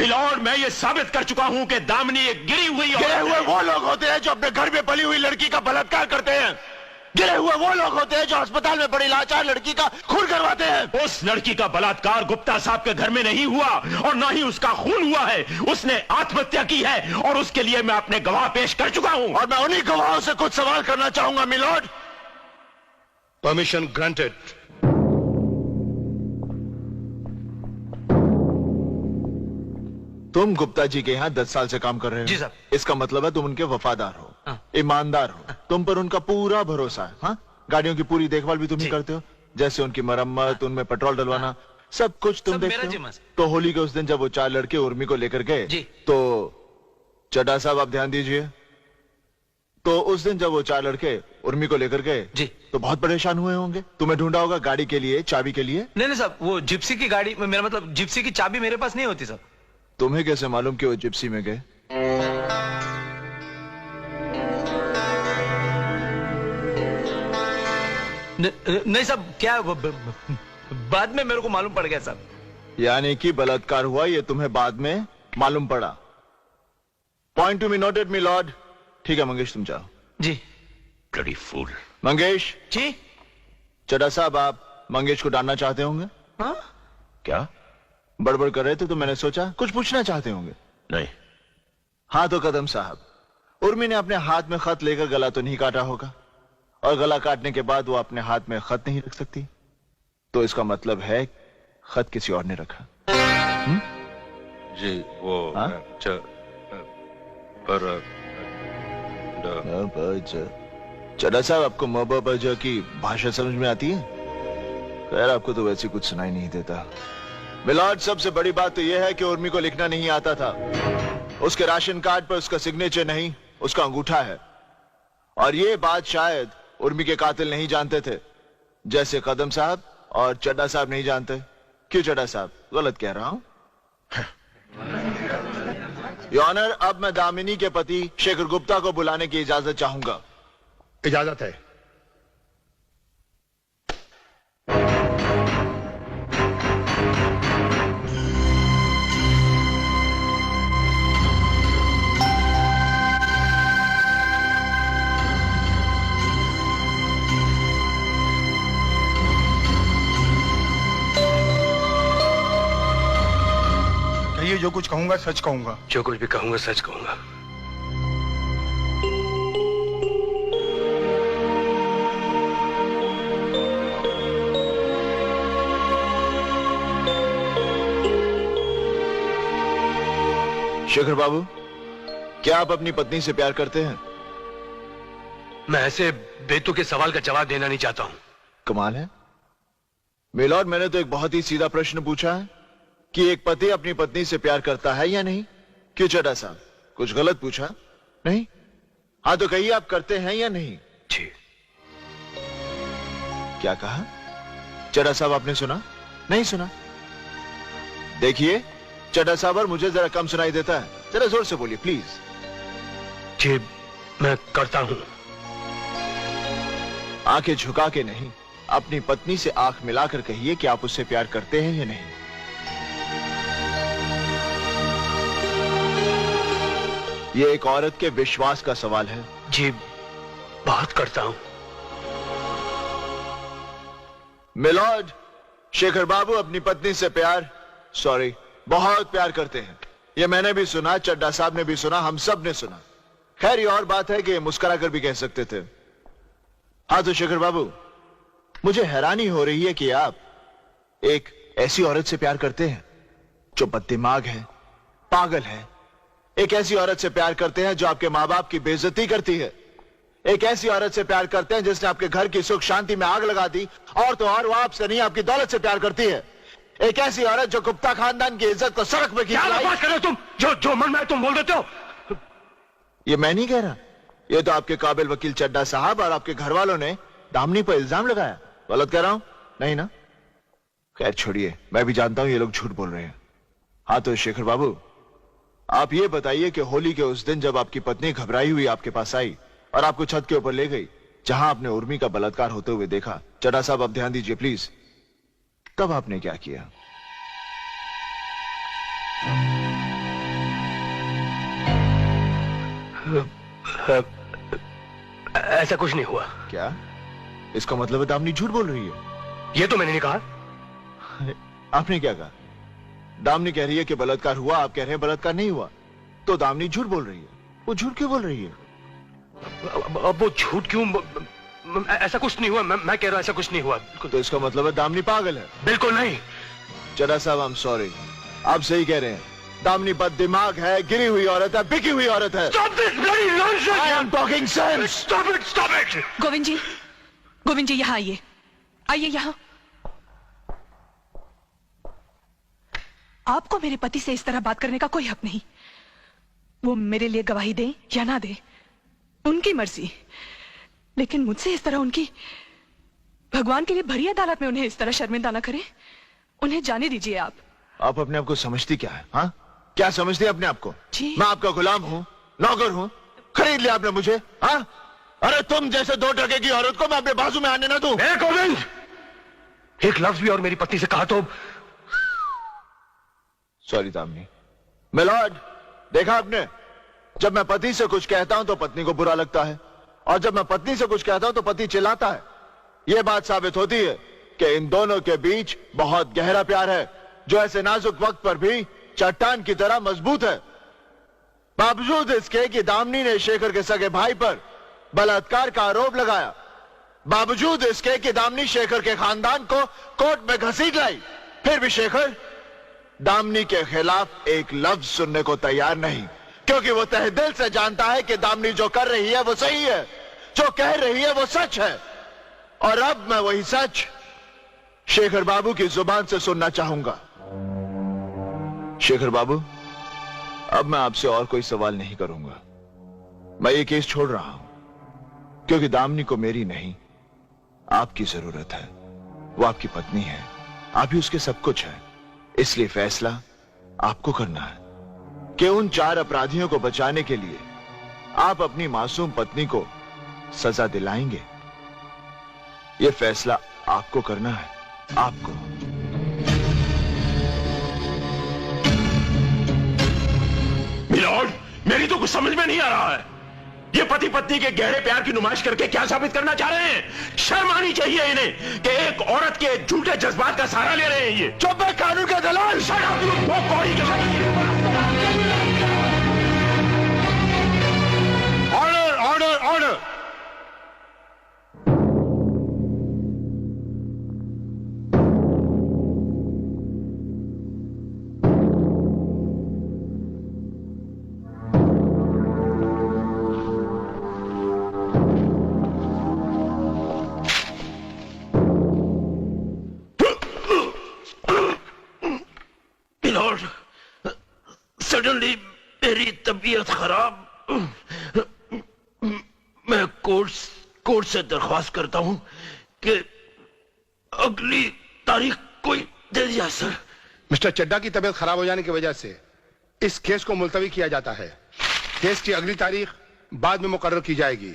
Milord, मैं ये साबित कर चुका हूं कि दामिनी एक गिरी हुई वो लोग होते हैं जो अपने घर में पली हुई लड़की का बलात्कार करते हैं। गिरे हुए वो लोग होते हैं जो अस्पताल में पड़ी लाचार लड़की का खून करवाते हैं। उस लड़की का बलात्कार गुप्ता साहब के घर में नहीं हुआ और ना ही उसका खून हुआ है। उसने आत्महत्या की है और उसके लिए मैं अपने गवाह पेश कर चुका हूं। और मैं उन्हीं गवाहों से कुछ सवाल करना चाहूंगा मिलॉर्ड। Permission granted. तुम गुप्ता जी के यहाँ 10 साल से काम कर रहे हो? जी साहब। इसका मतलब है तुम उनके वफादार हो, ईमानदार हो, तुम पर उनका पूरा भरोसा है। हाँ, गाड़ियों की पूरी देखभाल भी तुम ही करते हो, जैसे उनकी मरम्मत, उनमें पेट्रोल डलवाना, सब कुछ तुम देखते हो। तो होली के उस दिन जब वो 4 लड़के उर्मी को लेकर गए, तो चड्ढा साहब आप ध्यान दीजिए, तो उस दिन जब वो 4 लड़के उर्मी को लेकर गए तो बहुत परेशान हुए होंगे। तुम्हें ढूंढा होगा गाड़ी के लिए, चाबी के लिए। नहीं साहब, वो जिप्सी की गाड़ी, मेरा मतलब जिप्सी की चाबी मेरे पास नहीं होती साहब। तुम्हें कैसे मालूम कि वो जिप्सी में गए? नहीं साहब, क्या बाद में मेरे को मालूम पड़ गया साहब। यानी कि बलात्कार हुआ ये तुम्हें बाद में मालूम पड़ा। Point to be noted my lord. ठीक है मंगेश, तुम जाओ। जी। Bloody fool. मंगेश जी। चड्ढा साहब, आप मंगेश को डांटना चाहते होंगे? हाँ? क्या बड़बड़ कर रहे थे तो मैंने सोचा कुछ पूछना चाहते होंगे। नहीं। हाँ तो कदम साहब, उर्मी ने अपने हाथ में खत लेकर गला तो नहीं काटा होगा, और गला काटने के बाद वो अपने हाथ में खत नहीं रख सकती, तो इसका मतलब है खत किसी और ने रखा। जी वो चड्ढा साहब, आपको मबज की भाषा समझ में आती है? खैर, आपको तो वैसे कुछ सुनाई नहीं देता। मिलॉर्ड, सबसे बड़ी बात तो यह है कि उर्मी को लिखना नहीं आता था। उसके राशन कार्ड पर उसका सिग्नेचर नहीं, उसका अंगूठा है। और ये बात शायद उर्मी के कातिल नहीं जानते थे, जैसे कदम साहब और चड्ढा साहब नहीं जानते। क्यों चड्ढा साहब, गलत कह रहा हूं? योर ऑनर, अब मैं दामिनी के पति शेखर गुप्ता को बुलाने की इजाजत चाहूंगा। इजाजत है। जो कुछ कहूंगा सच कहूंगा। जो कुछ भी कहूंगा सच कहूंगा। शेखर बाबू, क्या आप अपनी पत्नी से प्यार करते हैं? मैं ऐसे बेतुके सवाल का जवाब देना नहीं चाहता हूं। कमाल है मिलॉर्ड, मैंने तो एक बहुत ही सीधा प्रश्न पूछा है कि एक पति अपनी पत्नी से प्यार करता है या नहीं। क्यों चड्ढा साहब, कुछ गलत पूछा? नहीं? हाँ तो कहिए, आप करते हैं या नहीं? जी। क्या कहा चड्ढा साहब, आपने सुना? नहीं सुना? देखिए चड्ढा साहब, और मुझे जरा कम सुनाई देता है, जरा जोर से बोलिए प्लीज। जी मैं करता हूं। आंखें झुका के नहीं, अपनी पत्नी से आंख मिलाकर कहिए कि आप उससे प्यार करते हैं या नहीं। ये एक औरत के विश्वास का सवाल है। जी बहुत करता हूं। मिलॉर्ड, शेखर बाबू अपनी पत्नी से बहुत प्यार करते हैं। ये मैंने भी सुना, चड्ढा साहब ने भी सुना, हम सब ने सुना। खैर, ये और बात है कि मुस्कुरा कर भी कह सकते थे। हाँ तो शेखर बाबू, मुझे हैरानी हो रही है कि आप एक ऐसी औरत से प्यार करते हैं जो बददिमाग है, पागल है। एक ऐसी औरत से प्यार करते हैं जो आपके माँ बाप की बेइज्जती करती है। एक ऐसी औरत से प्यार करते हैं जिसने आपके घर की सुख शांति में आग लगा दी, और तो और वो आपसे नहीं आपकी दौलत से प्यार करती है। एक ऐसी औरत जो गुप्ता खानदान की इज्जत को सड़क पे क्या बात कर रहे हो तुम? जो मन में तुम बोल देते हो। ये मैं नहीं कह रहा, ये तो आपके काबिल वकील चड्ढा साहब और आपके घर वालों ने दामिनी पर इल्जाम लगाया। गलत कह रहा हूं? नहीं ना? खैर छोड़िए, मैं भी जानता हूं ये लोग झूठ बोल रहे हैं। हाँ तो शेखर बाबू, आप ये बताइए कि होली के उस दिन जब आपकी पत्नी घबराई हुई आपके पास आई और आपको छत के ऊपर ले गई, जहां आपने उर्मी का बलात्कार होते हुए देखा, चड्ढा साहब आप ध्यान दीजिए प्लीज, तब आपने क्या किया? ऐसा कुछ नहीं हुआ। क्या? इसका मतलब है दामिनी झूठ बोल रही है? ये तो मैंने नहीं कहा। आपने क्या कहा? दामिनी कह रही है कि बलात्कार हुआ, आप कह रहे हैं बलात्कार नहीं हुआ, तो दामिनी झूठ बोल रही है। वो झूठ क्यों बोल रही है? अब वो झूठ क्यों? ऐसा कुछ नहीं हुआ। मैं कह रहा हूं ऐसा कुछ नहीं हुआ। तो इसका मतलब है दामिनी पागल है? बिल्कुल नहीं। चड्ढा साहब, आई एम सॉरी, आप सही कह रहे हैं। दामिनी पर दिमाग है, गिरी हुई औरत है, बिकी हुई औरत है। Stop this bloody nonsense! I am talking sense. Stop it! Stop it! Govind जी यहाँ आइए, आइए यहाँ। आपको मेरे पति से इस तरह बात करने का कोई हक नहीं। वो मेरे लिए गवाही दें या ना दें, उनकी मर्जी, लेकिन मुझसे इस तरह उनकी भगवान के लिए भरी अदालत में उन्हें इस तरह शर्मिंदा ना करें। उन्हें जाने दीजिए आप। आप अपने आप को समझती क्या है? हाँ, क्या समझती है अपने आप को? जी। मैं आपका गुलाम हूँ, नौकर हूँ, खरीद लिया आपने मुझे? हाँ, अरे तुम जैसे 2 टके की औरत को मैं अपने बाजू में आने ना दूं। गोविंद, एक लफ्ज भी और मेरी पत्नी से कहा तो। सॉरी दामिनी। मिलॉर्ड, देखा आपने, जब मैं पति से कुछ कहता हूं तो पत्नी को बुरा लगता है, और जब मैं पत्नी से कुछ कहता हूं तो पति चिल्लाता है। यह बात साबित होती है कि इन दोनों के बीच बहुत गहरा प्यार है, जो ऐसे नाजुक वक्त पर भी चट्टान की तरह मजबूत है। बावजूद इसके कि दामिनी ने शेखर के सगे भाई पर बलात्कार का आरोप लगाया, बावजूद इसके कि दामिनी शेखर के खानदान को कोर्ट में घसीट लाई, फिर भी शेखर दामिनी के खिलाफ एक लफ्ज सुनने को तैयार नहीं, क्योंकि वो तहे दिल से जानता है कि दामिनी जो कर रही है वो सही है, जो कह रही है वो सच है। और अब मैं वही सच शेखर बाबू की जुबान से सुनना चाहूंगा। शेखर बाबू, अब मैं आपसे और कोई सवाल नहीं करूंगा। मैं ये केस छोड़ रहा हूं, क्योंकि दामिनी को मेरी नहीं, आपकी जरूरत है। वो आपकी पत्नी है, आप ही उसके सब कुछ है, इसलिए फैसला आपको करना है कि उन 4 अपराधियों को बचाने के लिए आप अपनी मासूम पत्नी को सजा दिलाएंगे। यह फैसला आपको करना है, आपको। मिलॉर्ड, मेरी तो कुछ समझ में नहीं आ रहा है। ये पति पत्नी के गहरे प्यार की नुमाइश करके क्या साबित करना चाह रहे हैं? शर्म आनी चाहिए इन्हें कि एक औरत के झूठे जज्बात का सहारा ले रहे हैं ये। चुप है कानून का दलाल। वो कौड़ी के ऑर्डर ऑर्डर ऑर्डर। सडनली मेरी तबीयत खराब। मैं कोर्ट से दरख्वास्त करता हूं कि अगली तारीख कोई दे दिया सर। मिस्टर चड्ढा की तबीयत खराब हो जाने की वजह से इस केस को मुलतवी किया जाता है। केस की अगली तारीख बाद में मुकर्रर की जाएगी।